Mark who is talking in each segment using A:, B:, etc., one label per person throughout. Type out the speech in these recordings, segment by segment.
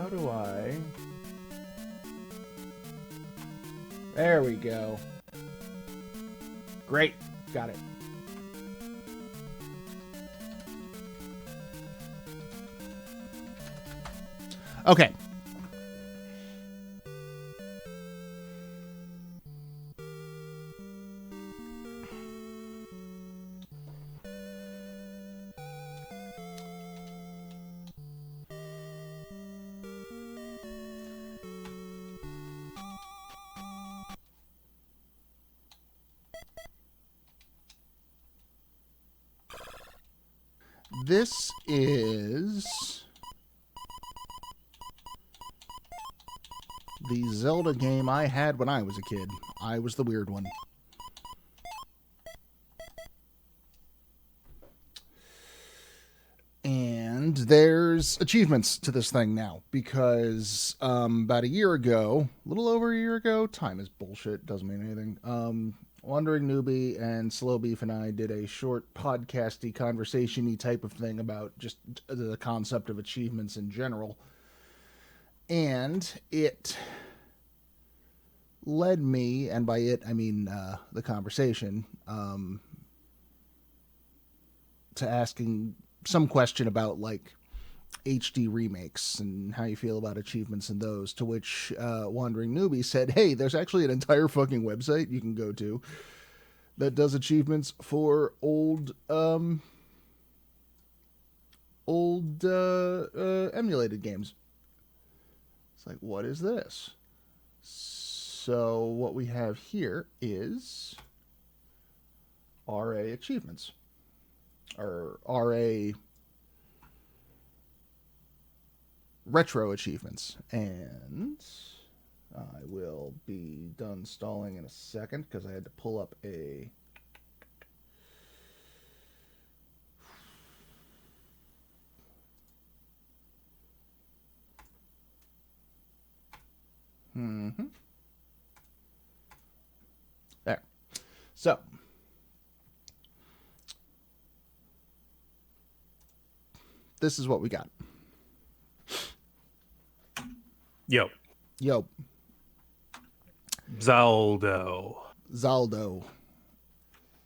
A: how do I... There we go. Great. Got it. Okay. This is the Zelda game I had when I was a kid. I was the weird one. And there's achievements to this thing now because about a year ago, a little over a year ago, time is bullshit, doesn't mean anything. Wandering Newbie and Slow Beef and I did a short podcasty conversation-y type of thing about just the concept of achievements in general. And it led me, and by it I mean the conversation, to asking some question about like HD remakes and how you feel about achievements in those, to which Wandering Newbie said, hey, there's actually an entire fucking website you can go to that does achievements for old emulated games. It's like, what is this? So what we have here is RA achievements, or RA retro achievements, and I will be done stalling in a second because I had to pull up a there. So this is what we got.
B: Yo. Zaldo.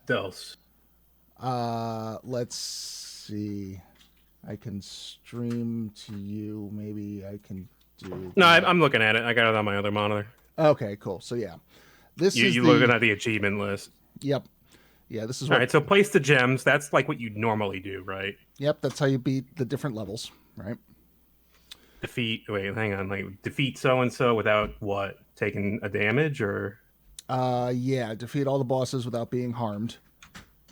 B: Dos.
A: Let's see. I can stream to you. Maybe I can do...
B: No, I'm looking at it. I got it on my other monitor.
A: Okay, cool. So yeah.
B: You looking at the achievement list.
A: Yep. Yeah, this is
B: all right. So place the gems. That's like what you normally do, right?
A: Yep, that's how you beat the different levels, right?
B: Defeat so and so without what? Taking a damage, or
A: yeah, defeat all the bosses without being harmed.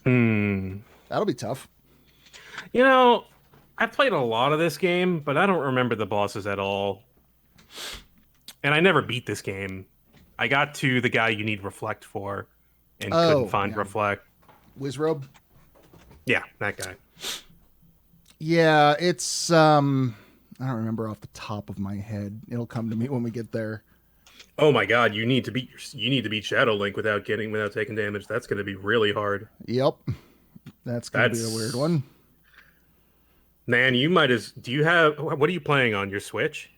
A: That'll be tough.
B: You know, I played a lot of this game, but I don't remember the bosses at all. And I never beat this game. I got to the guy you need Reflect for and couldn't find Reflect.
A: Wizrobe?
B: Yeah, that guy.
A: Yeah, it's I don't remember off the top of my head. It'll come to me when we get there.
B: Oh my god, you need to beat Shadow Link without taking damage. That's going to be really hard.
A: Yep. That's going to be a weird one.
B: Man, what are you playing on your Switch?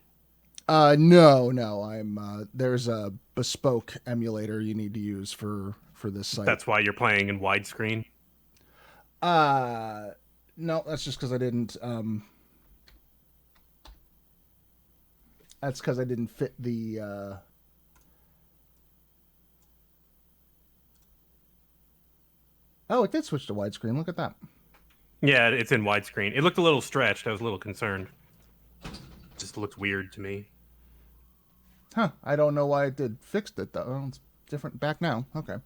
A: No. There's a bespoke emulator you need to use for this site.
B: That's why you're playing in widescreen?
A: No, that's just because I didn't that's because I didn't fit the Oh, it did switch to widescreen. Look at that.
B: Yeah, it's in widescreen. It looked a little stretched. I was a little concerned. It just looked weird to me.
A: Huh. I don't know why it did. Fixed it, though. Oh, it's different back now. Okay.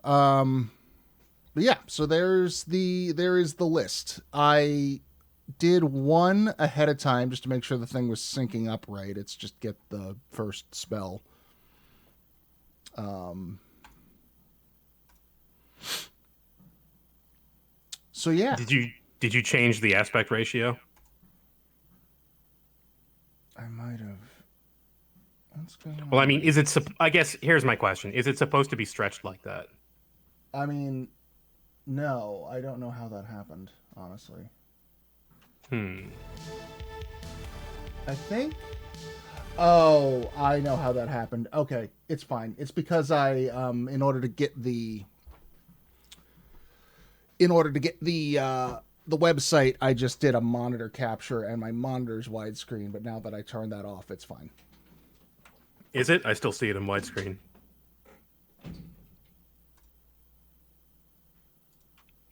A: But yeah, so there is the list. I did one ahead of time just to make sure the thing was syncing up right. It's just get the first spell. So yeah.
B: Did you change the aspect ratio?
A: I might have. What's going on?
B: Well, I mean, I guess here's my question. Is it supposed to be stretched like that?
A: I mean, no, I don't know how that happened, honestly. I think. Oh, I know how that happened. Okay, it's fine. It's because I, in order to get the the website, I just did a monitor capture, and my monitor's widescreen. But now that I turn that off, it's fine.
B: Is it? I still see it in widescreen.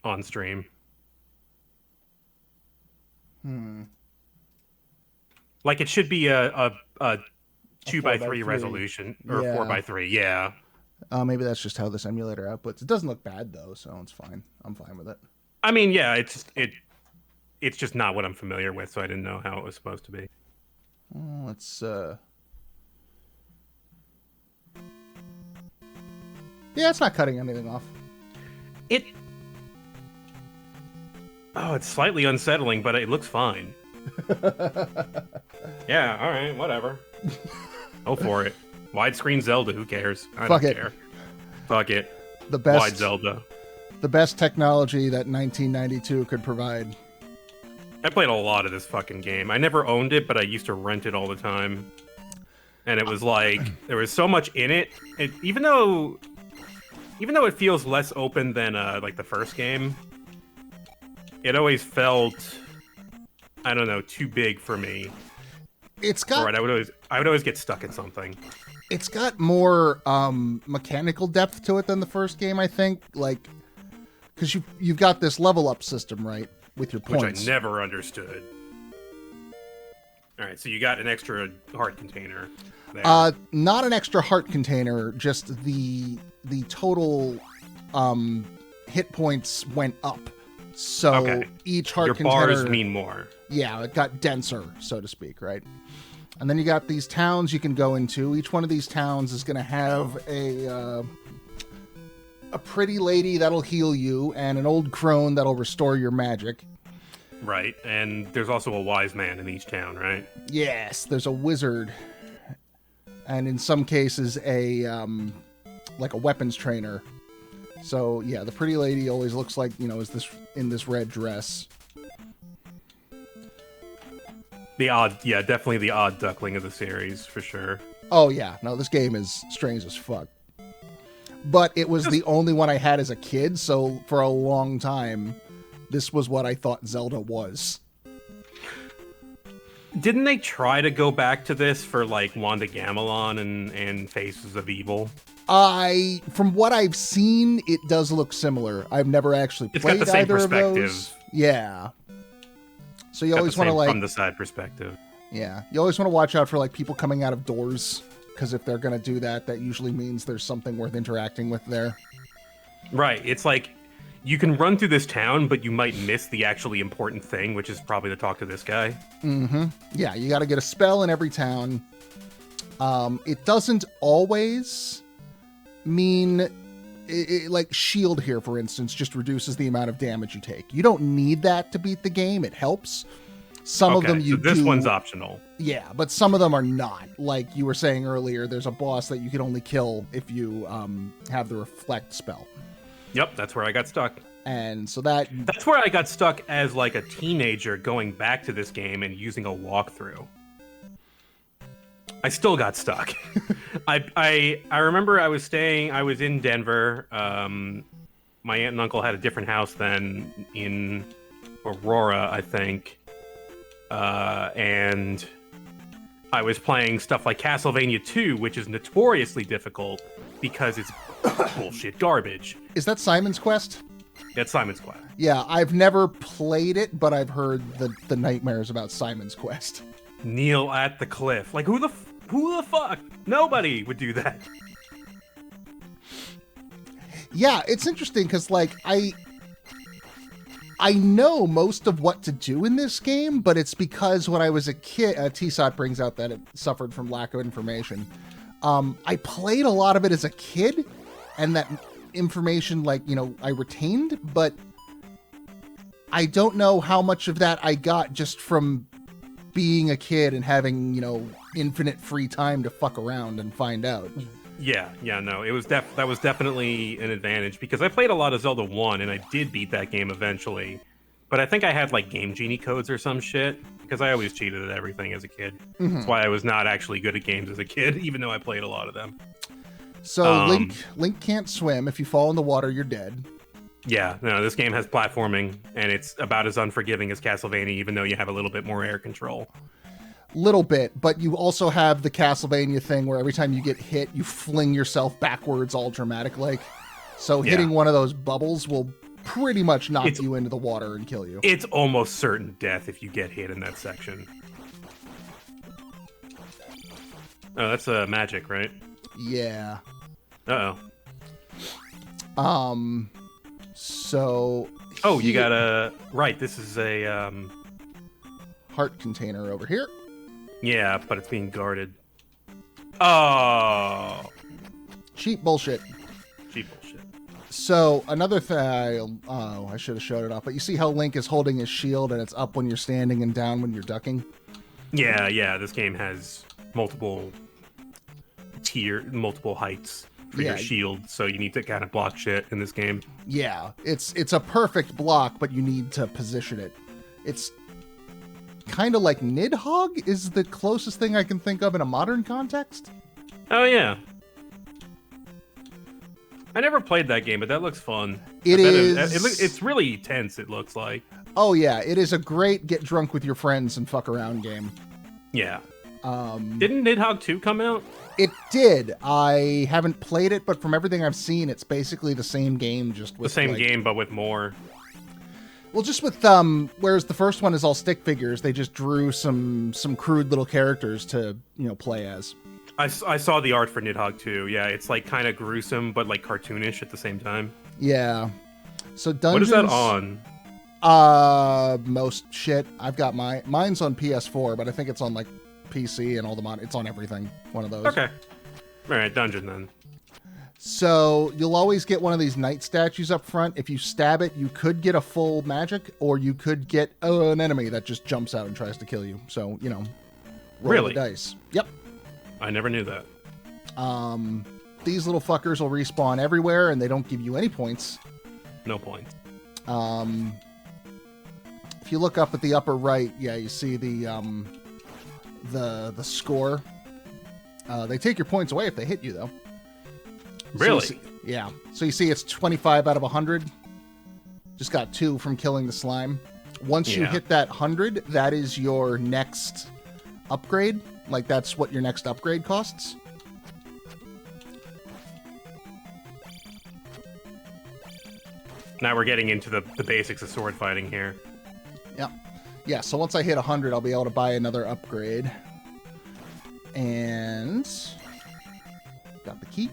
B: On stream. Like it should be a 2x3 resolution or 4x3. Yeah.
A: Maybe that's just how this emulator outputs. It doesn't look bad though, so it's fine. I'm fine with it.
B: I mean, yeah, it's just not what I'm familiar with, so I didn't know how it was supposed to be.
A: Let's yeah, it's not cutting anything off.
B: It's slightly unsettling, but it looks fine. Yeah, all right, whatever. Go for it. Widescreen Zelda, who cares? I don't care. Fuck it.
A: The best
B: Wide Zelda.
A: The best technology that 1992 could provide.
B: I played a lot of this fucking game. I never owned it, but I used to rent it all the time. And it was like there was so much in it. Even though it feels less open than like the first game, it always felt, I don't know, too big for me.
A: It's got.
B: Right, I would always get stuck in something.
A: It's got more mechanical depth to it than the first game, I think. Like, because you've got this level up system, right, with your points,
B: which I never understood. All right, so you got an extra heart container there.
A: Not an extra heart container, just the total hit points went up. So each heart container...
B: Your bars mean more.
A: Yeah, it got denser, so to speak, right? And then you got these towns you can go into. Each one of these towns is going to have a pretty lady that'll heal you and an old crone that'll restore your magic.
B: Right, and there's also a wise man in each town, right? Yes,
A: there's a wizard. And in some cases, like a weapons trainer. So, yeah, the pretty lady always looks like, is in this red dress.
B: Definitely the odd duckling of the series, for sure.
A: Oh, yeah. No, this game is strange as fuck. But it was the only one I had as a kid, so for a long time, this was what I thought Zelda was.
B: Didn't they try to go back to this for, like, Wanda Gamelon and Faces of Evil?
A: From what I've seen, it does look similar. I've never actually played either of those. Yeah. So you always want to
B: from the side perspective.
A: Yeah, you always want to watch out for like people coming out of doors, because if they're going to do that, that usually means there's something worth interacting with there.
B: Right. It's like you can run through this town, but you might miss the actually important thing, which is probably to talk to this guy.
A: Mm-hmm. Yeah, you got to get a spell in every town. It doesn't always mean like shield here, for instance, just reduces the amount of damage you take. You don't need that to beat the game. It helps. Some of them you do.
B: This one's optional.
A: Yeah, but some of them are not. Like you were saying earlier, there's a boss that you can only kill if you have the reflect spell.
B: Yep, that's where I got stuck.
A: And so that's
B: where I got stuck as like a teenager going back to this game and using a walkthrough. I still got stuck. I remember I was in Denver. My aunt and uncle had a different house then in Aurora, I think. And I was playing stuff like Castlevania 2, which is notoriously difficult because it's bullshit garbage.
A: Is that Simon's Quest?
B: That's Simon's Quest.
A: Yeah, I've never played it, but I've heard the nightmares about Simon's Quest.
B: Kneel at the cliff. Like, who the fuck? Nobody would do that.
A: Yeah, it's interesting because, like, I know most of what to do in this game, but it's because when I was a kid, TSOT brings out that it suffered from lack of information. I played a lot of it as a kid, and that information, like, I retained, but I don't know how much of that I got just from being a kid and having, infinite free time to fuck around and find out.
B: Yeah, no, it was that was definitely an advantage because I played a lot of Zelda 1 and I did beat that game eventually, but I think I had like Game Genie codes or some shit because I always cheated at everything as a kid. That's why I was not actually good at games as a kid, even though I played a lot of them.
A: So Link can't swim. If you fall in the water, you're dead.
B: Yeah, no, this game has platforming, and it's about as unforgiving as Castlevania, even though you have a little bit more air control.
A: Little bit, but you also have the Castlevania thing where every time you get hit, you fling yourself backwards all dramatic like. So hitting one of those bubbles will pretty much knock you into the water and kill you.
B: It's almost certain death if you get hit in that section. Oh, that's magic, right?
A: Yeah.
B: Uh-oh.
A: So...
B: Oh, you got a... Right, this is a...
A: heart container over here.
B: Yeah, but it's being guarded. Oh!
A: Cheap bullshit.
B: Cheap bullshit.
A: So, another thing... Oh, I should have showed it off. But you see how Link is holding his shield and it's up when you're standing and down when you're ducking?
B: Yeah, this game has multiple heights for your shield, so you need to kind of block shit in this game.
A: Yeah, it's a perfect block, but you need to position it. It's kind of like Nidhogg is the closest thing I can think of in a modern context.
B: Oh, yeah. I never played that game, but that looks fun. It's really tense, it looks like.
A: Oh, yeah. It is a great get drunk with your friends and fuck around game.
B: Yeah. Didn't Nidhogg 2 come out?
A: It did. I haven't played it, but from everything I've seen, it's basically the same game, just with
B: the same game, but with more.
A: Well, just with whereas the first one is all stick figures, they just drew some crude little characters to play as.
B: I saw the art for Nidhogg 2. Yeah, it's like kind of gruesome, but like cartoonish at the same time.
A: Yeah. So dungeons.
B: What is that on?
A: Most shit. I've got mine's on PS4, but I think it's on like PC and all the it's on everything. One of those.
B: Okay. All right, dungeon then.
A: So you'll always get one of these knight statues up front. If you stab it, you could get a full magic, or you could get an enemy that just jumps out and tries to kill you. So roll
B: really?
A: the dice. Yep.
B: I never knew that.
A: These little fuckers will respawn everywhere, and they don't give you any points.
B: No points.
A: If you look up at the upper right, you see the score. They take your points away if they hit you, though.
B: Really?
A: Yeah. So you see it's 25 out of 100. Just got 2 from killing the slime. Once you hit that 100, that is your next upgrade. Like, that's what your next upgrade costs.
B: Now we're getting into the basics of sword fighting here.
A: Yeah. Yeah, so once I hit 100, I'll be able to buy another upgrade. And... got the key.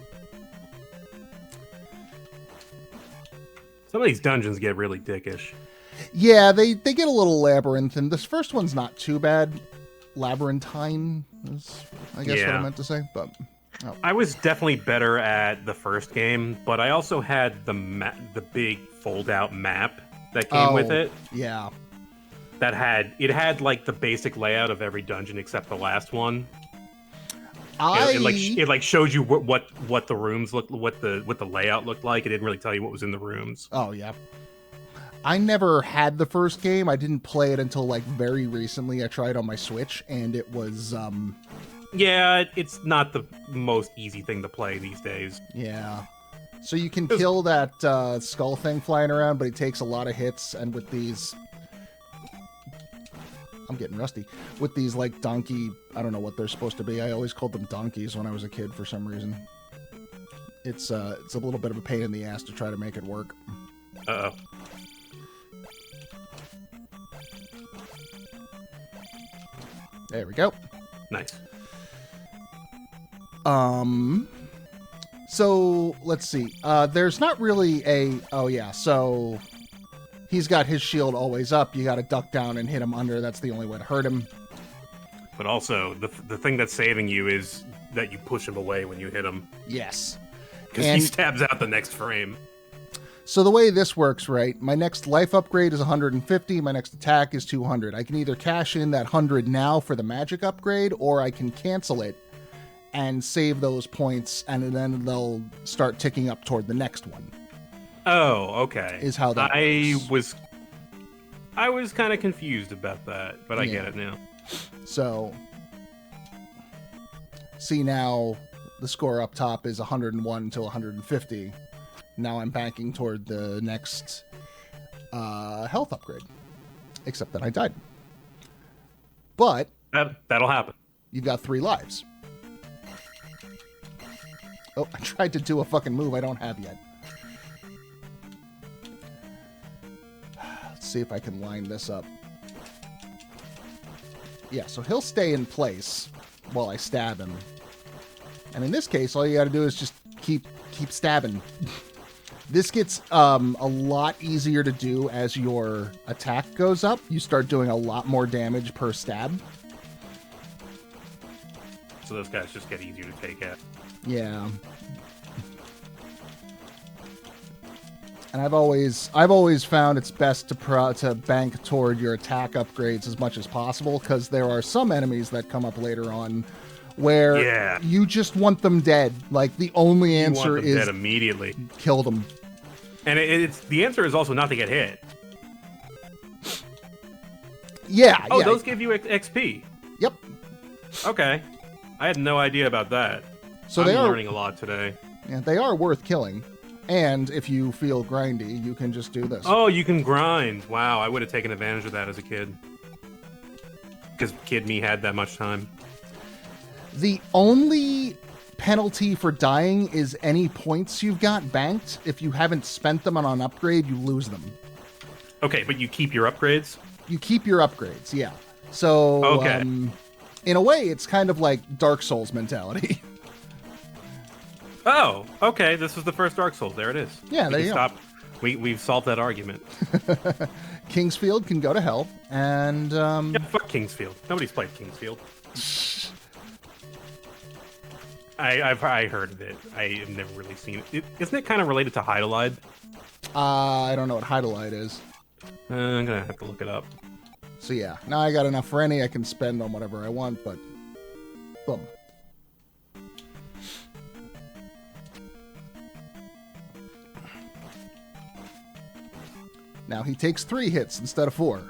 B: Some of these dungeons get really dickish.
A: Yeah, they get a little labyrinthine. This first one's not too bad. Labyrinthine is, I guess, what I meant to say. But
B: I was definitely better at the first game, but I also had the big fold-out map that came with it.
A: Yeah.
B: It had like the basic layout of every dungeon except the last one. It showed you what the rooms looked, what the layout looked like. It didn't really tell you what was in the rooms.
A: Oh yeah. I never had the first game. I didn't play it until like very recently. I tried on my Switch, and it was
B: Yeah, it's not the most easy thing to play these days.
A: Yeah. So you can kill that skull thing flying around, but it takes a lot of hits, and with these... I'm getting rusty. With these, like, donkey... I don't know what they're supposed to be. I always called them donkeys when I was a kid for some reason. It's a little bit of a pain in the ass to try to make it work.
B: Uh-oh.
A: There we go.
B: Nice.
A: So, let's see. There's not really a... Oh, yeah, so... He's got his shield always up. You gotta duck down and hit him under. That's the only way to hurt him.
B: But also, the thing that's saving you is that you push him away when you hit him.
A: Yes.
B: Because he stabs out the next frame.
A: So the way this works, right, my next life upgrade is 150, my next attack is 200. I can either cash in that 100 now for the magic upgrade, or I can cancel it and save those points, and then they'll start ticking up toward the next one.
B: Oh, okay.
A: Is how that works.
B: I was kind of confused about that, but I get
A: Yeah.
B: it now.
A: So, see now, the score up top is 101 to 150. Now I'm banking toward the next health upgrade. Except that I died. But
B: That'll happen.
A: you've got 3 lives. Oh, I tried to do a fucking move I don't have yet. Let's see if I can line this up. Yeah, so he'll stay in place while I stab him. And in this case, all you gotta do is just keep stabbing. This gets a lot easier to do as your attack goes up. You start doing a lot more damage per stab.
B: So those guys just get easier to take out.
A: Yeah. And I've always found it's best to bank toward your attack upgrades as much as possible, because there are some enemies that come up later on where you just want them dead. Like, the only answer is
B: dead immediately.
A: Kill them.
B: And it's the answer is also not to get hit.
A: Yeah.
B: Oh,
A: yeah.
B: those give you XP.
A: Yep.
B: Okay. I had no idea about that.
A: So
B: I'm
A: they are
B: learning a lot today.
A: Yeah, they are worth killing. And if you feel grindy, you can just do this.
B: Oh, you can grind. Wow, I would have taken advantage of that as a kid. Because kid me had that much time.
A: The only penalty for dying is any points you've got banked. If you haven't spent them on an upgrade, you lose them.
B: Okay, but you keep your upgrades?
A: You keep your upgrades, yeah. So,
B: okay.
A: In a way, it's kind of like Dark Souls mentality.
B: Oh, okay. This was the first Dark Souls. There it is.
A: Yeah, there you go.
B: We've solved that argument.
A: Kingsfield can go to hell, and
B: yeah, fuck Kingsfield. Nobody's played Kingsfield. I heard of it. I have never really seen it. Isn't it kind of related to Hyrules?
A: I don't know what Hyrules is.
B: I'm gonna have to look it up.
A: So yeah, now I got enough for any. I can spend on whatever I want, but boom. Now he takes 3 hits instead of 4.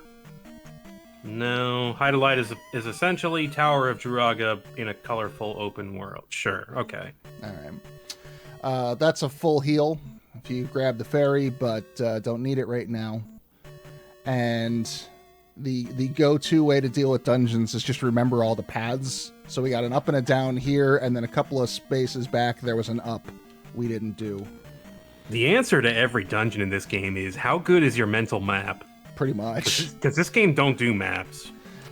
B: No, Hyrules is essentially Tower of Druaga in a colorful open world. Sure, okay.
A: All right. That's a full heal if you grab the fairy, but don't need it right now. And the go-to way to deal with dungeons is just remember all the paths. So we got an up and a down here, and then a couple of spaces back there was an up we didn't do.
B: The answer to every dungeon in this game is how good is your mental map?
A: Pretty much.
B: Because this game don't do maps,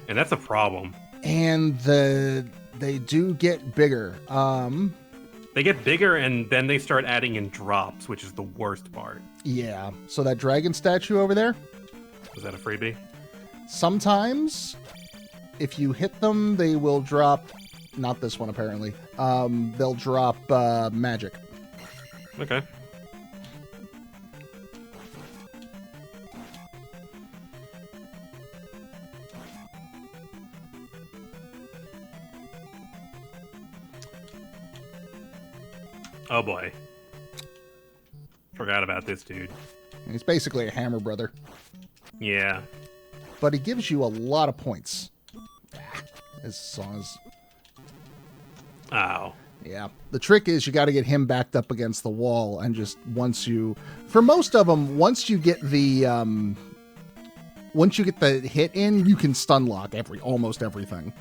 B: and that's a problem.
A: And they do get bigger.
B: They get bigger, and then they start adding in drops, which is the worst part.
A: Yeah. So that dragon statue over there?
B: Was that a freebie?
A: Sometimes, if you hit them, they will drop... Not this one, apparently. They'll drop magic.
B: Okay. Oh boy. Forgot about this dude.
A: He's basically a hammer brother.
B: Yeah.
A: But he gives you a lot of points. As song is...
B: Ow.
A: Yeah. The trick is you got to get him backed up against the wall, and just once you... For most of them, once you get the hit in, you can stun lock almost everything.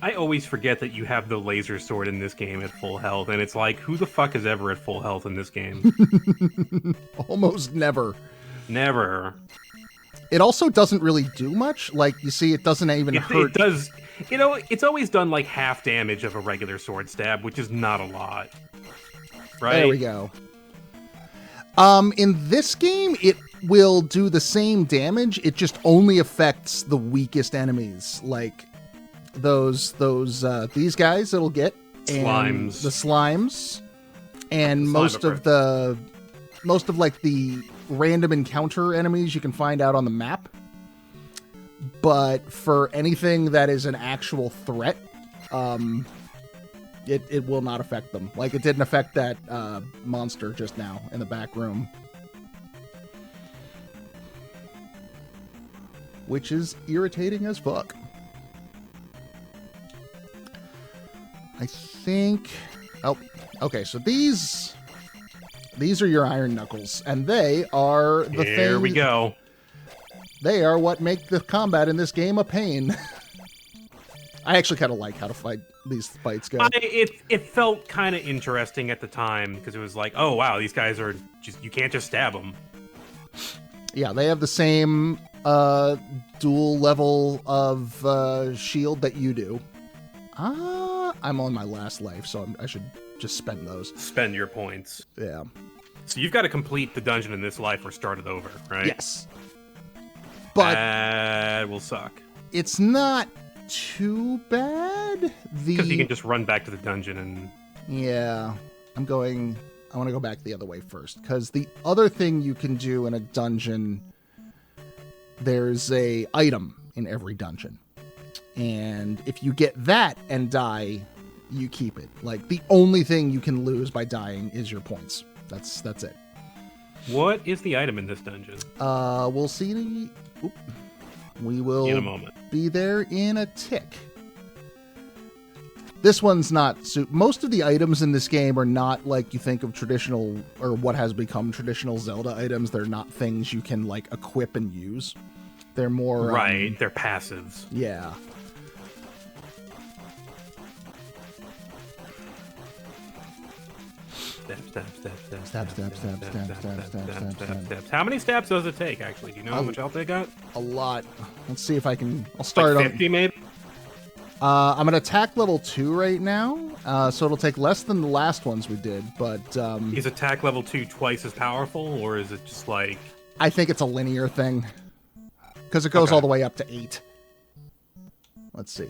B: I always forget that you have the laser sword in this game at full health, and it's like, who the fuck is ever at full health in this game?
A: Almost never.
B: Never.
A: It also doesn't really do much. Like, you see, it doesn't even hurt.
B: It does. You know, it's always done like half damage of a regular sword stab, which is not a lot. Right?
A: There we go. In this game, it will do the same damage. It just only affects the weakest enemies. Like, these guys it'll get. And
B: slimes.
A: The slimes. And
B: Slime
A: most of like the random encounter enemies you can find out on the map. But for anything that is an actual threat, it will not affect them. Like it didn't affect that monster just now in the back room. which is irritating as fuck. I think... Oh, okay, so these are your iron knuckles, and they are the thing...
B: Here we go.
A: They are what make the combat in this game a pain. I actually kind of like how to fight these fights go.
B: It felt kind of interesting at the time, because it was like, oh, wow, these guys are just... You can't just stab them.
A: Yeah, they have the same dual level of shield that you do. I'm on my last life, so I should just spend those.
B: Spend your points.
A: Yeah.
B: So you've got to complete the dungeon in this life or start it over, right?
A: Yes. But
B: that will suck.
A: It's not too bad.
B: Because you can just run back to the dungeon and...
A: Yeah. I want to go back the other way first, because the other thing you can do in a dungeon, there's a item in every dungeon. And if you get that and die, you keep it. Like, the only thing you can lose by dying is your points. That's it.
B: What is the item in this dungeon?
A: We'll see. We will
B: in a moment.
A: Be there in a tick. This one's not... most of the items in this game are not like you think of traditional, or what has become traditional Zelda items. They're not things you can, like, equip and use. They're more...
B: Right, they're passives.
A: Yeah. Stab.
B: How many stabs does it take, actually? Do you know how much health they got?
A: A lot. Let's see if I can... I'll start
B: like 50, maybe?
A: I'm at attack level 2 right now, so it'll take less than the last ones we did, but...
B: Is attack level 2 twice as powerful, or is it just like...
A: I think it's a linear thing, because it goes all the way up to 8. Let's see.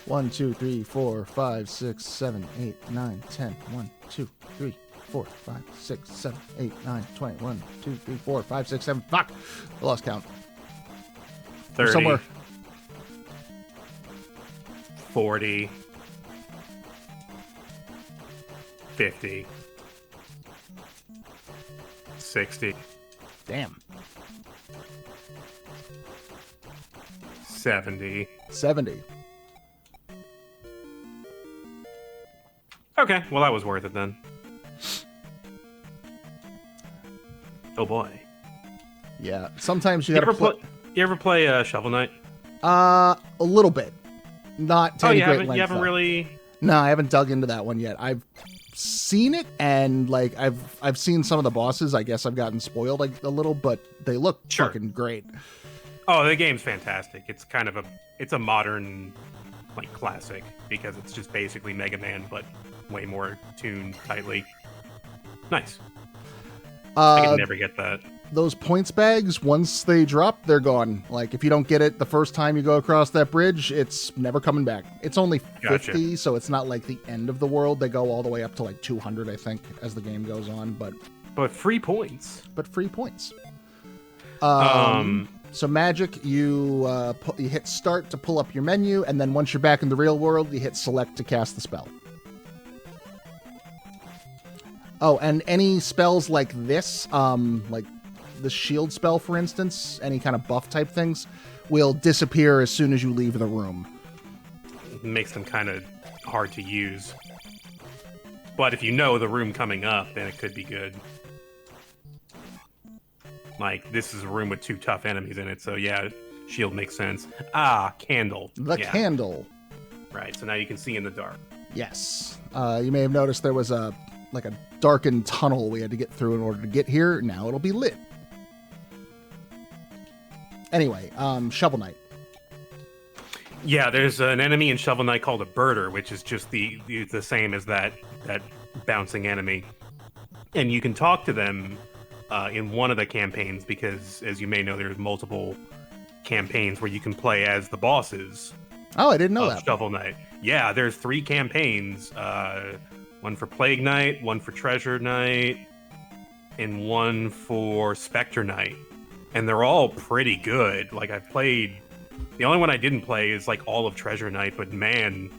A: 1, 2, 3, 4, 5, 6, 7, 8, 9, 10. 1, 2, 3, 4, 5, 6, 7, 8, 9, 20. 1, 2, 3, 4, 5, 6, 7. Fuck! I lost count.
B: 30.
A: Somewhere.
B: 40. 50. 60.
A: Damn.
B: 70.
A: 70.
B: Okay, well that was worth it then. Oh boy.
A: Yeah, sometimes you gotta
B: You ever play Shovel Knight?
A: A little bit. Not to any great length.
B: You haven't
A: though.
B: really...
A: No, I haven't dug into that one yet. I've seen it, and like I've seen some of the bosses. I guess I've gotten spoiled like a little, but they look fucking great.
B: Oh, the game's fantastic. It's kind of a modern like classic, because it's just basically Mega Man, but way more tuned tightly. Nice. I can never get that.
A: Those points bags, once they drop, they're gone. Like, if you don't get it the first time you go across that bridge, it's never coming back. It's only 50, so it's not like the end of the world. They go all the way up to like 200, I think, as the game goes on.
B: But free points.
A: But free points. So magic, you hit start to pull up your menu, and then once you're back in the real world, you hit select to cast the spell. Oh, and any spells like this, like the shield spell, for instance, any kind of buff type things, will disappear as soon as you leave the room.
B: It makes them kind of hard to use. But if you know the room coming up, then it could be good. Like, this is a room with 2 tough enemies in it, so yeah, shield makes sense. Ah, candle.
A: The candle.
B: Right, so now you can see in the dark.
A: Yes. You may have noticed there was a darkened tunnel we had to get through in order to get here. Now it'll be lit. Anyway, Shovel Knight.
B: Yeah, there's an enemy in Shovel Knight called a birder, which is just the same as that bouncing enemy. And you can talk to them in one of the campaigns, because, as you may know, there's multiple campaigns where you can play as the bosses.
A: Oh, I didn't know that.
B: Shovel Knight. Yeah, there's 3 campaigns. One for Plague Knight, one for Treasure Knight, and one for Spectre Knight. And they're all pretty good. Like, I've played... The only one I didn't play is, like, all of Treasure Knight, but man,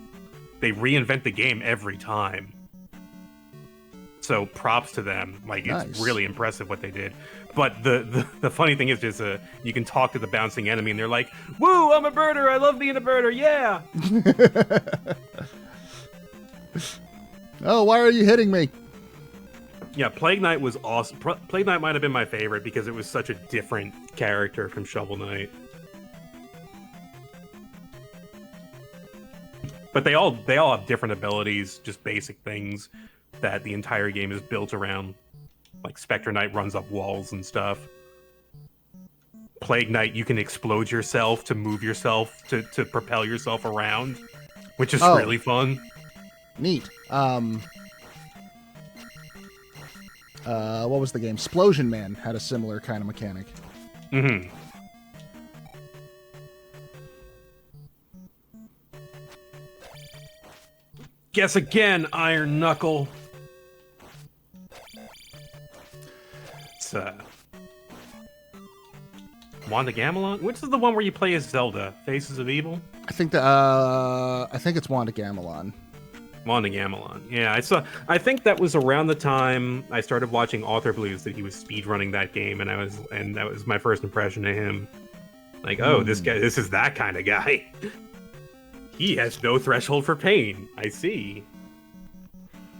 B: they reinvent the game every time. So props to them. Like,
A: Nice.
B: it's really impressive what they did. But the funny thing is just you can talk to the bouncing enemy and they're like, "Woo, I'm a birder. I love being a birder. Yeah."
A: Oh, why are you hitting me?
B: Yeah, Plague Knight was awesome. Plague Knight might have been my favorite because it was such a different character from Shovel Knight. But they all have different abilities, just basic things that the entire game is built around. Like Spectre Knight runs up walls and stuff. Plague Knight, you can explode yourself to move yourself to propel yourself around, which is really fun.
A: Neat. What was the game? Splosion Man had a similar kind of mechanic.
B: Mm-hmm. Guess again, Iron Knuckle. It's Wanda Gamelon? Which is the one where you play as Zelda? Faces of Evil?
A: I think it's Wanda Gamelon.
B: Wanda Gamelon. Yeah, I think that was around the time I started watching Author Blues that he was speedrunning that game, and that was my first impression of him. Like, oh, this is that kind of guy. He has no threshold for pain. I see.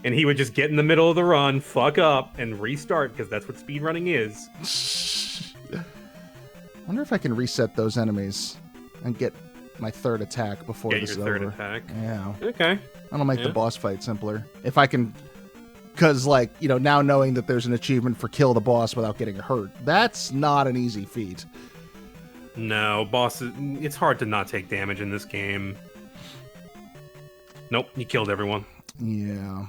B: And he would just get in the middle of the run, fuck up, and restart, because that's what speedrunning is.
A: I wonder if I can reset those enemies and get my third attack before this is over.
B: Get your third attack.
A: Yeah.
B: Okay.
A: That'll make the boss fight simpler. If I can... Because, like, you know, now knowing that there's an achievement for kill the boss without getting hurt, that's not an easy feat.
B: No, bosses... It's hard to not take damage in this game. Nope, you killed everyone.
A: Yeah.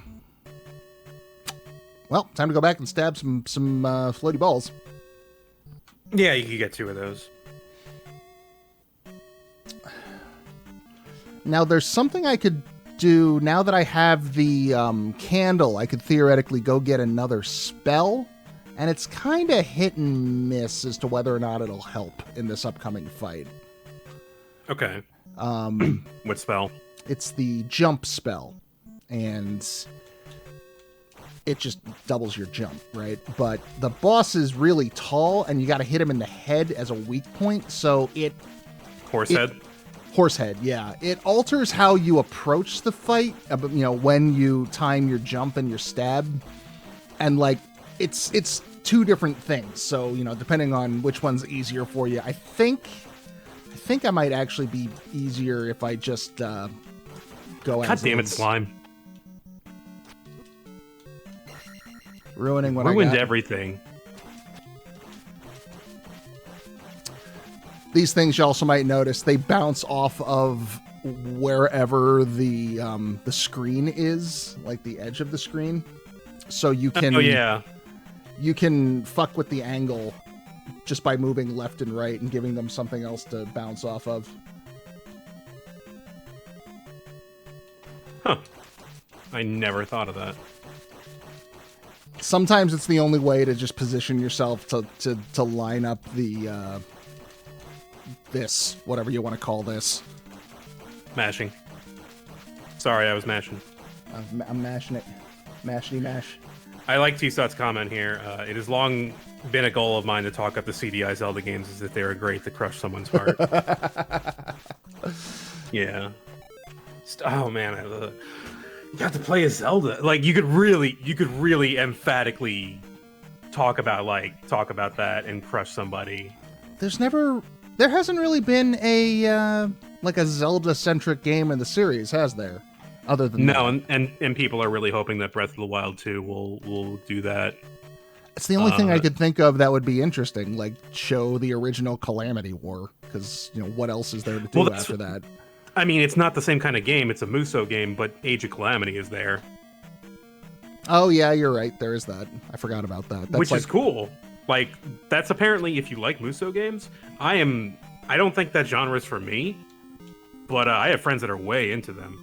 A: Well, time to go back and stab some floaty balls.
B: Yeah, you can get 2 of those.
A: Now, there's something I could do now that I have the candle. I could theoretically go get another spell, and it's kind of hit and miss as to whether or not it'll help in this upcoming fight.
B: Okay. What spell?
A: It's the jump spell, and it just doubles your jump, right? But the boss is really tall, and you got to hit him in the head as a weak point, so
B: Horsehead?
A: Horsehead, yeah. It alters how you approach the fight, you know, when you time your jump and your stab. And, like, it's 2 different things. So, you know, depending on which one's easier for you, I think I might actually be easier if I just go as
B: God damn it,
A: is.
B: slime.
A: Ruining what
B: Ruined
A: I got.
B: everything.
A: These things you also might notice, they bounce off of wherever the screen is, like the edge of the screen. So you can you can fuck with the angle just by moving left and right and giving them something else to bounce off of.
B: Huh. I never thought of that.
A: Sometimes it's the only way to just position yourself to line up the this, whatever you want to call this.
B: Mashing. Sorry, I was mashing.
A: I'm mashing it. Mashity mash.
B: I like T-Sot's comment here. It has long been a goal of mine to talk up the CDI Zelda games as if they were great to crush someone's heart. Yeah. Oh man, you got to play as Zelda. Like you could really emphatically talk about that and crush somebody.
A: There hasn't really been a like a Zelda-centric game in the series, has there? Other than
B: no, and people are really hoping that Breath of the Wild 2 will do that.
A: It's the only thing I could think of that would be interesting, like show the original Calamity War, because you know what else is there to do after that?
B: I mean, it's not the same kind of game. It's a Musou game, but Age of Calamity is there.
A: Oh yeah, you're right. There is that. I forgot about that.
B: Which is cool. Like that's apparently if you like Musou games. I don't think that genre is for me, but I have friends that are way into them.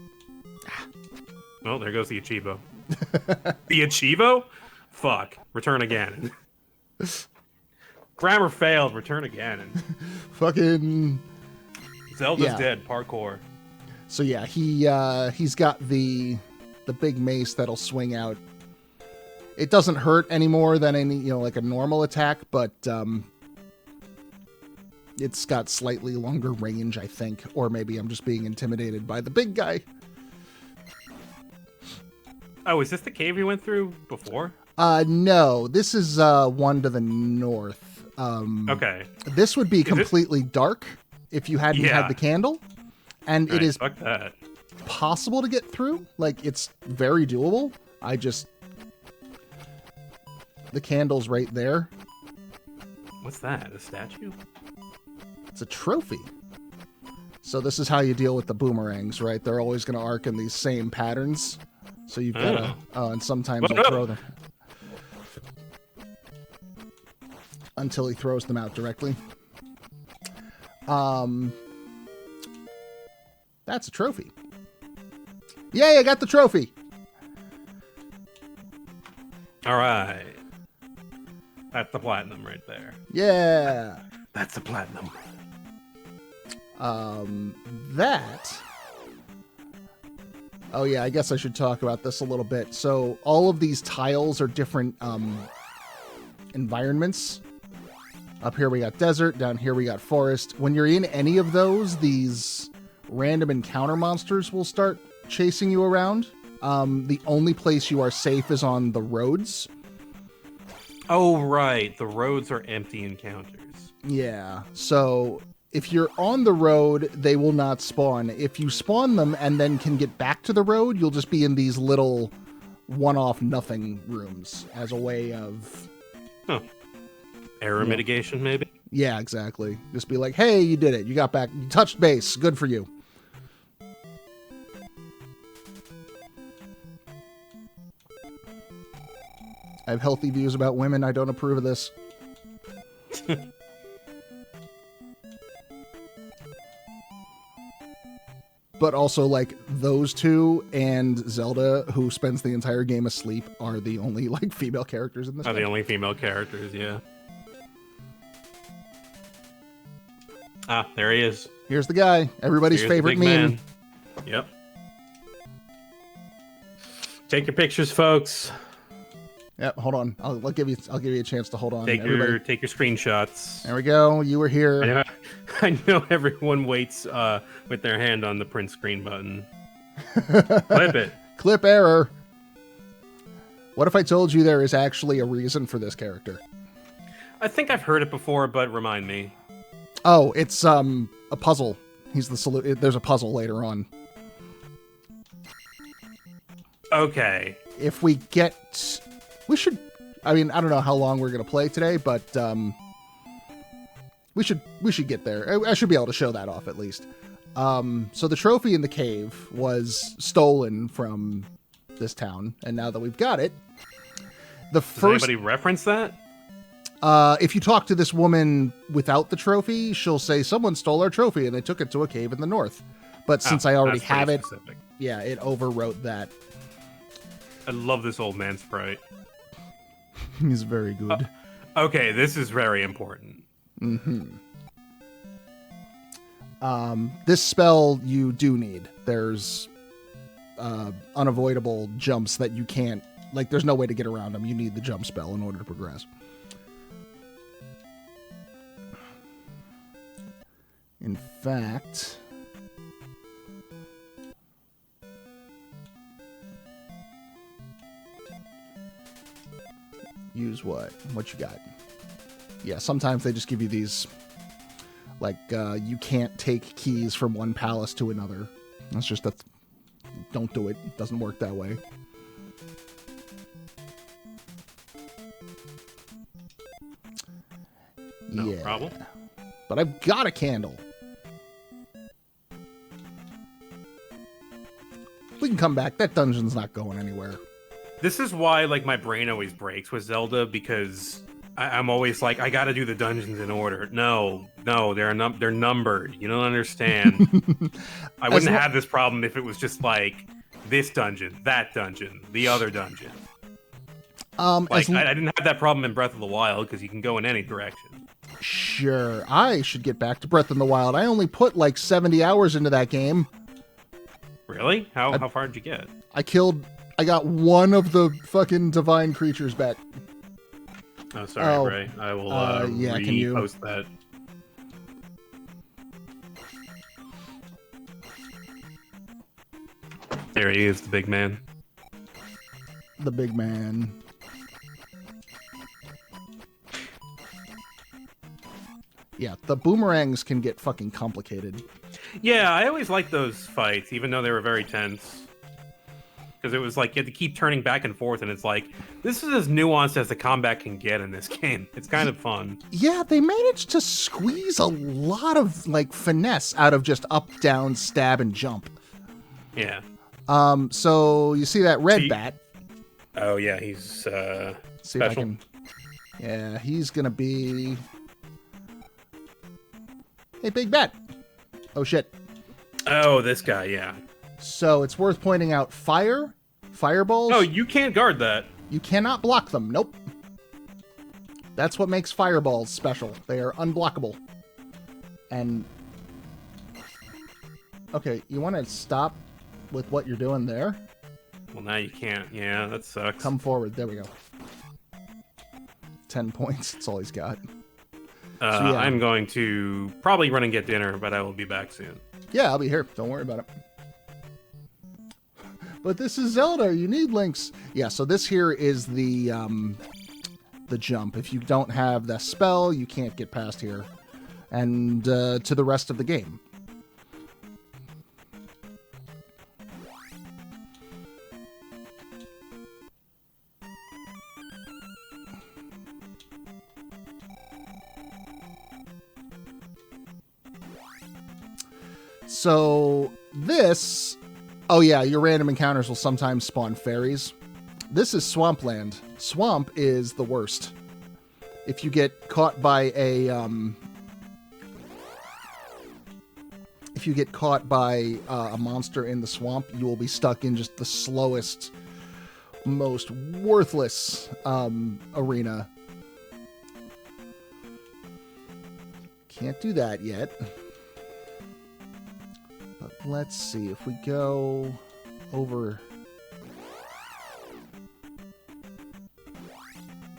B: Well, there goes the Achievo. The Achievo? Fuck. Return again. Grammar failed. Return again.
A: Fucking
B: Zelda's dead. Parkour.
A: So yeah, he's got the big mace that'll swing out It doesn't hurt any more than any, like a normal attack, but it's got slightly longer range, I think. Or maybe I'm just being intimidated by the big guy.
B: Oh, is this the cave we went through before?
A: No. This is one to the north.
B: Okay.
A: This would be completely dark if you hadn't had the candle. And it is
B: fuck that.
A: Possible to get through. Like, it's very doable. The candle's right there.
B: What's that? A statue?
A: It's a trophy. So this is how you deal with the boomerangs, right? They're always going to arc in these same patterns. So you've got to... and sometimes you'll throw them. Until he throws them out directly. That's a trophy. Yay, I got the trophy!
B: Alright. That's the platinum right there.
A: Yeah!
B: That's the platinum.
A: That... Oh yeah, I guess I should talk about this a little bit. So all of these tiles are different environments. Up here we got desert, down here we got forest. When you're in any of those, these random encounter monsters will start chasing you around. The only place you are safe is on the roads.
B: Oh, right. The roads are empty encounters.
A: Yeah, so if you're on the road, they will not spawn. If you spawn them and then can get back to the road, you'll just be in these little one-off nothing rooms as a way of...
B: Huh. Error mitigation, maybe?
A: Yeah, exactly. Just be like, hey, you did it. You got back. You touched base. Good for you. I have healthy views about women. I don't approve of this. But also, like, those two and Zelda, who spends the entire game asleep, are the only, like, female characters in this game.
B: The only female characters, yeah. Ah, there he is.
A: Here's the guy. Everybody's favorite meme.
B: Man. Yep. Take your pictures, folks.
A: Yep, hold on. I'll give you a chance to hold on.
B: Take your screenshots.
A: There we go. You were here.
B: I know everyone waits with their hand on the print screen button. Clip it.
A: Clip error. What if I told you there is actually a reason for this character?
B: I think I've heard it before, but remind me.
A: Oh, it's a puzzle. He's the solution. There's a puzzle later on.
B: Okay.
A: If we get... We should... I mean, I don't know how long we're going to play today, but we should get there. I should be able to show that off at least. So the trophy in the cave was stolen from this town, and now that we've got it,
B: Does anybody reference that?
A: If you talk to this woman without the trophy, she'll say someone stole our trophy and they took it to a cave in the north. But since I already have it, yeah, it overwrote that.
B: I love this old man sprite.
A: He's very good.
B: Okay, this is very important.
A: Mm-hmm. This spell you do need. There's unavoidable jumps that you can't... Like, there's no way to get around them. You need the jump spell in order to progress. In fact... Use what? What you got? Yeah, sometimes they just give you these... Like, you can't take keys from one palace to another. That's... Don't do it. It doesn't work that way.
B: No problem.
A: But I've got a candle. We can come back. That dungeon's not going anywhere.
B: This is why, like, my brain always breaks with Zelda, because I'm always like, I gotta do the dungeons in order. No, they're numbered. You don't understand. I wouldn't have this problem if it was just like this dungeon, that dungeon, the other dungeon. I didn't have that problem in Breath of the Wild because you can go in any direction.
A: Sure, I should get back to Breath of the Wild. I only put like 70 hours into that game.
B: Really? How far did you get?
A: I killed I got one of the fucking divine creatures back.
B: Oh, sorry, Bray. I will
A: yeah, can you
B: repost that. There he is, the big man.
A: The big man. Yeah, the boomerangs can get fucking complicated.
B: Yeah, I always liked those fights, even though they were very tense. Because it was like you had to keep turning back and forth, and it's like, this is as nuanced as the combat can get in this game. It's kind of fun.
A: Yeah, they managed to squeeze a lot of, like, finesse out of just up, down, stab, and jump.
B: Yeah.
A: So you see that red bat.
B: Oh, yeah, he's
A: See
B: special.
A: if I can... Yeah, he's gonna be... Hey, big bat! Oh, shit.
B: Oh, this guy, yeah.
A: So it's worth pointing out fireballs.
B: Oh, you can't guard that.
A: You cannot block them. Nope. That's what makes fireballs special. They are unblockable. And... Okay, you want to stop with what you're doing there?
B: Well, now you can't. Yeah, that sucks.
A: Come forward. There we go. 10 points. That's all he's got. So, yeah.
B: I'm going to probably run and get dinner, but I will be back soon.
A: Yeah, I'll be here. Don't worry about it. But this is Zelda. You need links. Yeah, so this here is the jump. If you don't have the spell, you can't get past here. And to the rest of the game. So this... Oh yeah, your random encounters will sometimes spawn fairies. This is Swampland. Swamp is the worst. If you get caught by a monster in the swamp, you will be stuck in just the slowest, most worthless arena. Can't do that yet. But let's see if we go over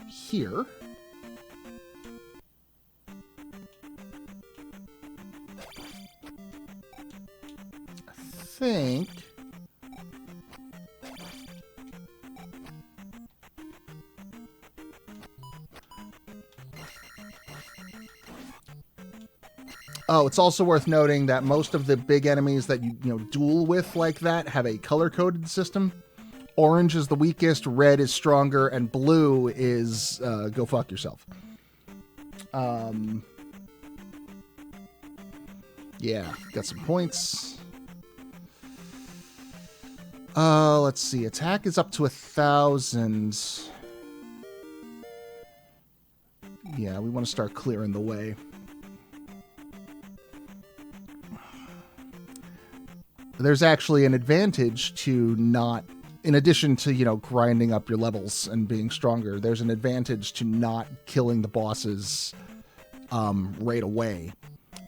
A: here. I think oh, it's also worth noting that most of the big enemies that you duel with like that have a color-coded system. Orange is the weakest, red is stronger, and blue is go fuck yourself. Yeah, got some points. Let's see. Attack is up to 1,000. Yeah, we want to start clearing the way. There's actually an advantage to not, in addition to, grinding up your levels and being stronger, there's an advantage to not killing the bosses right away.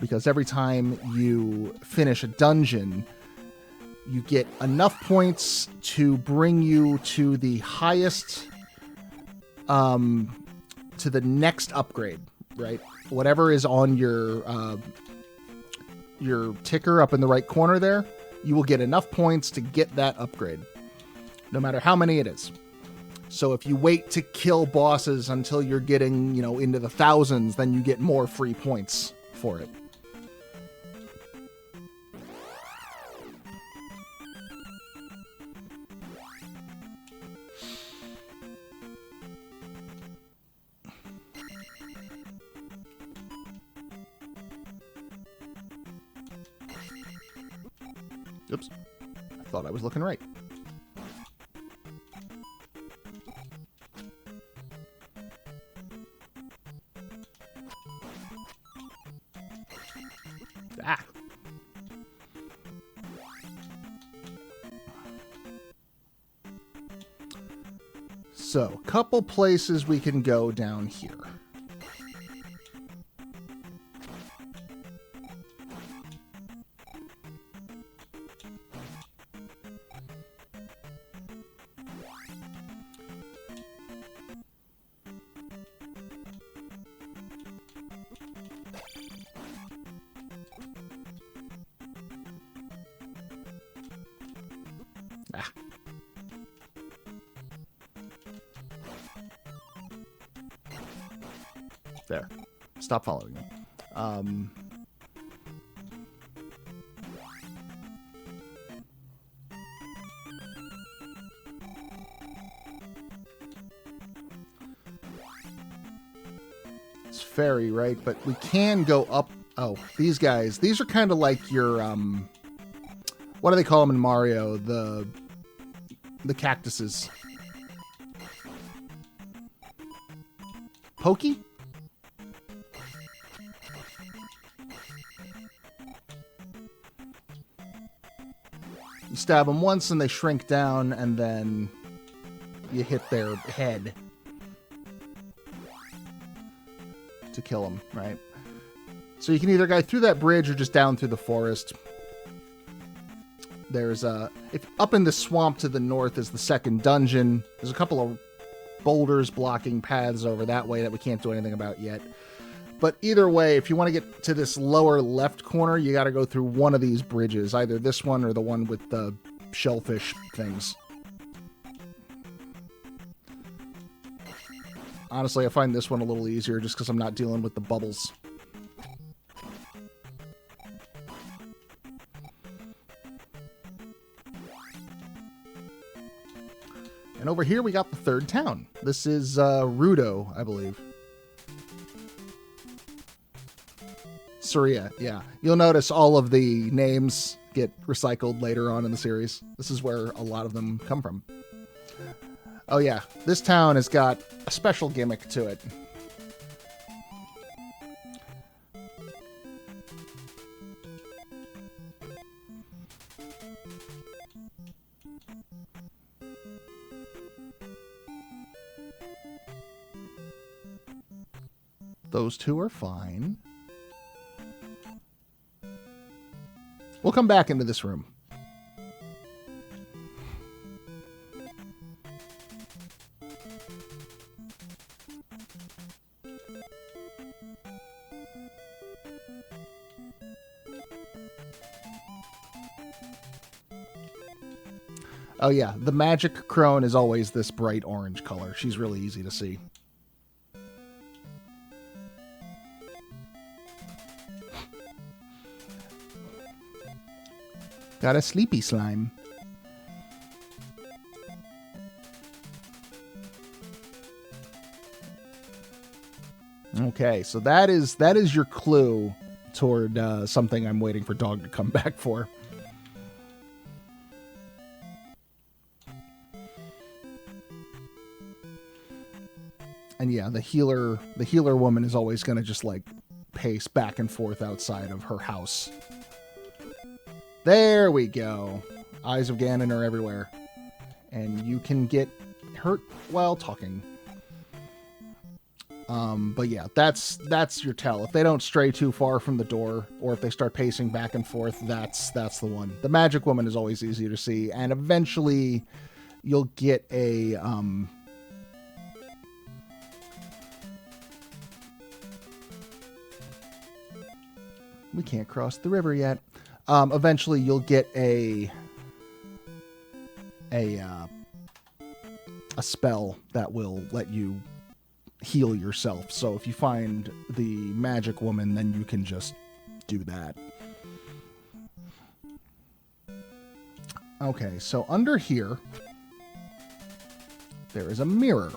A: Because every time you finish a dungeon, you get enough points to bring you to the highest, to the next upgrade, right? Whatever is on your ticker up in the right corner there, you will get enough points to get that upgrade, no matter how many it is. So if you wait to kill bosses until you're getting, into the thousands, then you get more free points for it. Oops. I thought I was looking right. Ah. So, couple places we can go down here. Ah. There. Stop following me. It's fairy, right? But we can go up. Oh, these guys. These are kind of like your, what do they call them in Mario? The cactuses. Pokey? You stab them once and they shrink down, and then you hit their head to kill them, right? So you can either go through that bridge or just down through the forest. There's if up in the swamp to the north is the second dungeon. There's a couple of boulders blocking paths over that way that we can't do anything about yet. But either way, if you want to get to this lower left corner, you got to go through one of these bridges, either this one or the one with the shellfish things. Honestly, I find this one a little easier just because I'm not dealing with the bubbles. And over here we got the third town. This is Rudo, I believe. Saria, yeah. You'll notice all of the names get recycled later on in the series. This is where a lot of them come from. Oh yeah, this town has got a special gimmick to it. Those two are fine. We'll come back into this room. Oh yeah, the magic crone is always this bright orange color. She's really easy to see. Got a sleepy slime. Okay, so that is your clue toward something I'm waiting for Dog to come back for. And yeah, the healer woman is always going to just like pace back and forth outside of her house. There we go. Eyes of Ganon are everywhere. And you can get hurt while talking. But yeah, that's your tell. If they don't stray too far from the door, or if they start pacing back and forth, that's the one. The magic woman is always easier to see, and eventually you'll get a we can't cross the river yet. Eventually you'll get a spell that will let you heal yourself. So if you find the magic woman, then you can just do that. Okay, so under here, there is a mirror.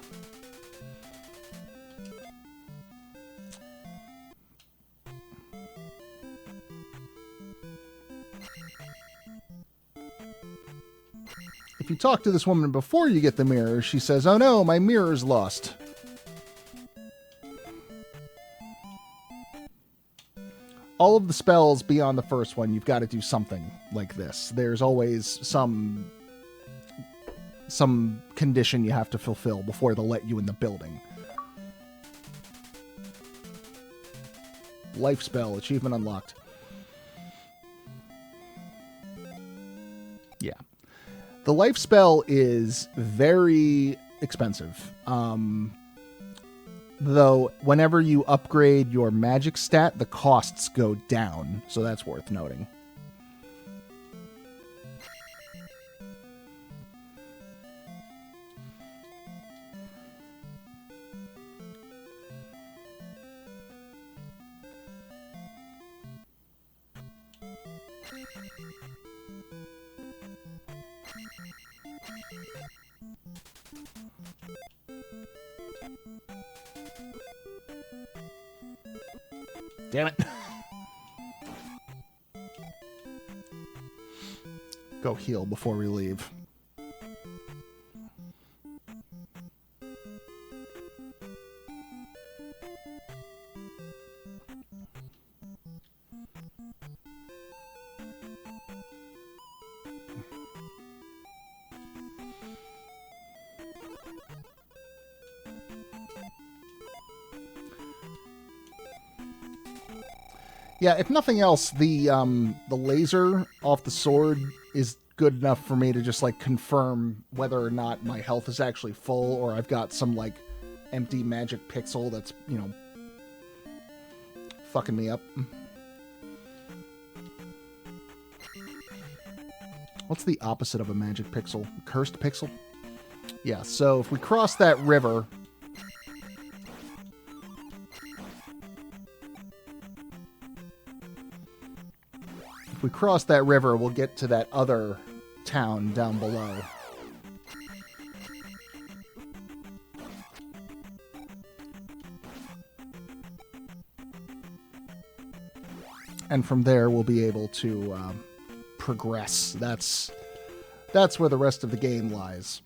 A: If you talk to this woman before you get the mirror, she says, "Oh no, my mirror's lost." All of the spells beyond the first one, you've got to do something like this. There's always some condition you have to fulfill before they'll let you in the building. Life spell, achievement unlocked. Yeah. The life spell is very expensive. Though, whenever you upgrade your magic stat, the costs go down. So that's worth noting. Damn it. Go heal before we leave. Yeah, if nothing else, the laser off the sword is good enough for me to just like confirm whether or not my health is actually full or I've got some like empty magic pixel that's, you know, fucking me up. What's the opposite of a magic pixel? Cursed pixel? Yeah, so if we cross that river, we'll get to that other town down below. And from there, we'll be able to progress. That's where the rest of the game lies.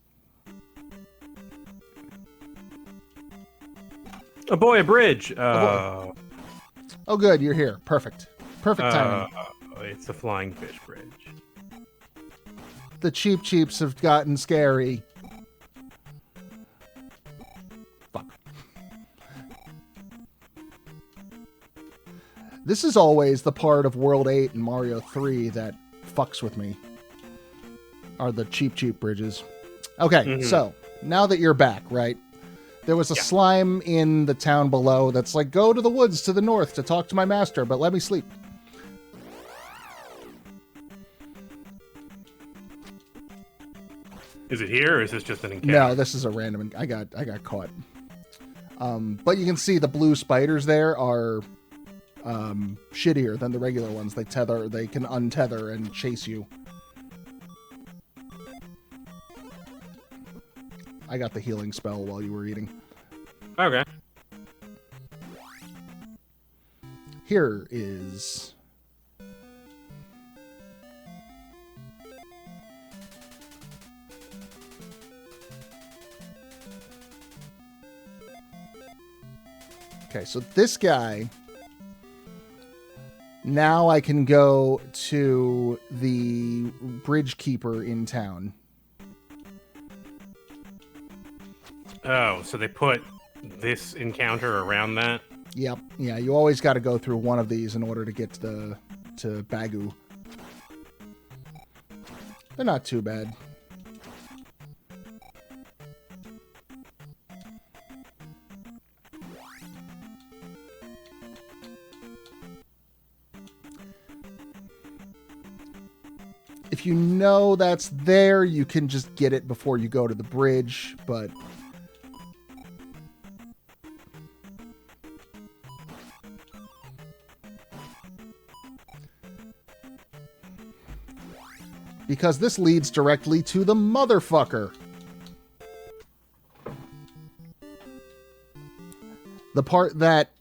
B: Oh boy, a bridge.
A: Oh, good, you're here. Perfect. Perfect timing.
B: It's a flying fish bridge.
A: The cheeps have gotten scary. Fuck. This is always the part of World 8 and Mario 3 that fucks with me. Are the cheap bridges. Okay, so now that you're back, right? There was a slime in the town below that's like, go to the woods to the north to talk to my master, but let me sleep.
B: Is it here, or is this just an encounter?
A: No, this is a random. I got caught. But you can see the blue spiders there are shittier than the regular ones. They can untether and chase you. I got the healing spell while you were eating.
B: Okay.
A: Here is... Okay, so this guy... Now I can go to the bridge keeper in town.
B: Oh, so they put this encounter around that?
A: Yep. Yeah, you always got to go through one of these in order to get to Bagu. They're not too bad. If you know that's there, you can just get it before you go to the bridge, but... Because this leads directly to the motherfucker. The part that